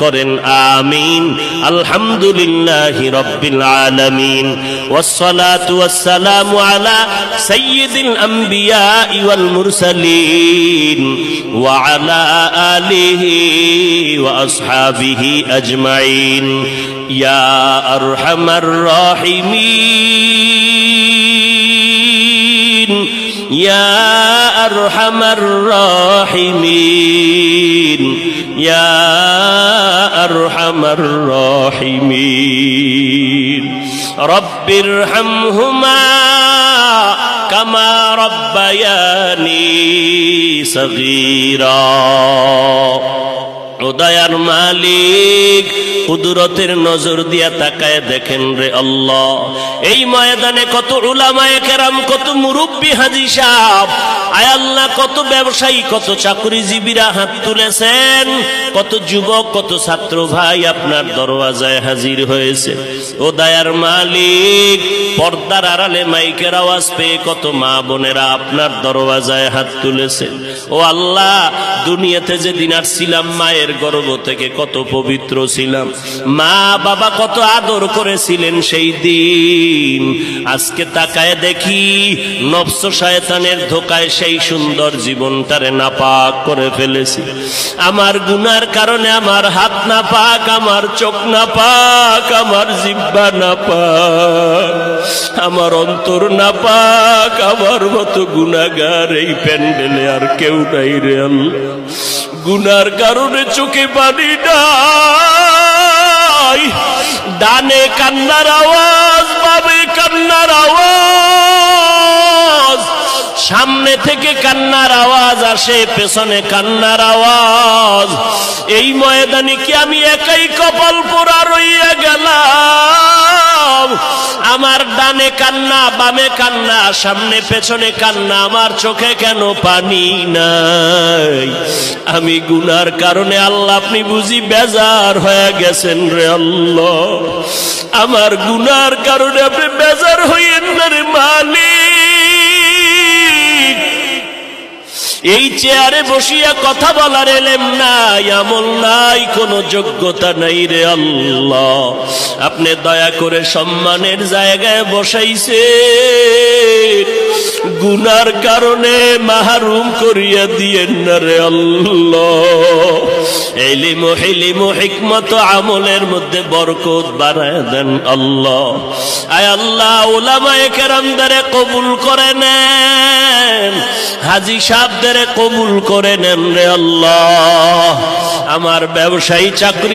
করেন আমিন। আলহামদুলিল্লাহি রাব্বিল আলামিন। ওয়াসসালাতু ওয়াসসালামু আলা সাইয়্যিদিল আম্বিয়া ওয়াল মুরসালিন ওয়া আলা আলিহি ওয়া আসহাবিহি আজমাইন। ইয়া আরহামার রাহিমিন ইয়া আরহামার রাহিমিন ইয়া আরহামার রাহিমিন। রব্বিরহামহুমা কামা রব্বায়ানি সগীরা। ও দয়ার মালিক, কুদরতের নজর দিয়া তাকায় দেখেন রে আল্লাহ, এই ময়দানে কত উলামায়ে কেরাম, কত মুরব্বী হাজী সাহেব, আয় আল্লাহ, কত ব্যবসায়ী, কত চাকরিজীবীরা হাত তুলেছেন, কত যুবক, কত ছাত্র ভাই আপনার দরওয়াজায় হাজির হয়েছে। ও দয়ার মালিক, পর্দার আড়ালে মাইকের আওয়াজ পেয়ে কত মা বোনেরা আপনার দরওয়াজায় হাত তুলেছেন। ও আল্লাহ, দুনিয়াতে যেদিন আসছিলাম মায়ের গর্ভ থেকে কত পবিত্র ছিলাম, মা বাবা কত আদর করেছিলেন সেই দিন। আজকে তাকায় দেখি নফস শয়তানের ধোকায় সেই সুন্দর জীবনটারে নাপাক করে ফেলেছি। আমার গুনার কারণে আমার হাত নাপাক, আমার চোখ নাপাক, আমার জিহ্বা নাপাক, আমার অন্তর নাপাক। আমার মতো গুনাহগার এই প্যান্ডেলে আর কেউ নাই রে আল্লাহ। গুনার কারণে চোখে পানি নাই, ডানে কান্নার আওয়াজ, বামে কান্নার আওয়াজ, সামনে থেকে কান্নার আওয়াজ আসে, পেছনে কান্নার আওয়াজ। এই ময়দানে কি আমি একাই কপাল পোড়া রইয়া গেলাম? আমার ডানে কান্না, বামে কান্না, সামনে পেছনে কান্না, আমার চোখে কেন পানি নাই? আমি গুনার কারণে আল্লাহ আপনি বুঝি বেজার হয়ে গেছেন রে আল্লাহ। আমার গুনার কারণে আপনি বেজার হইয়েন না রে মালিক। এই চেয়ারে বসিয়া কথা বলার এলেম নাই, আমল নাই, কোনো যোগ্যতা নাই রে আল্লাহ। আপনি দয়া করে সম্মানের জায়গায় বসাইছে, গুনার কারণে মাহরুম করিয়া দিয়েন না রে আল্লাহ। ইলম, হিলম, হিকমত, আমলের মধ্যে বরকত বাড়ায় দেন আল্লাহ। আয় আল্লাহ, উলামায়ে কেরামদের কবুল করে নেন, হাজী সাহেবদের কবুল করে নেন রে আল্লাহ। আমার ব্যবসায়ী চাকরি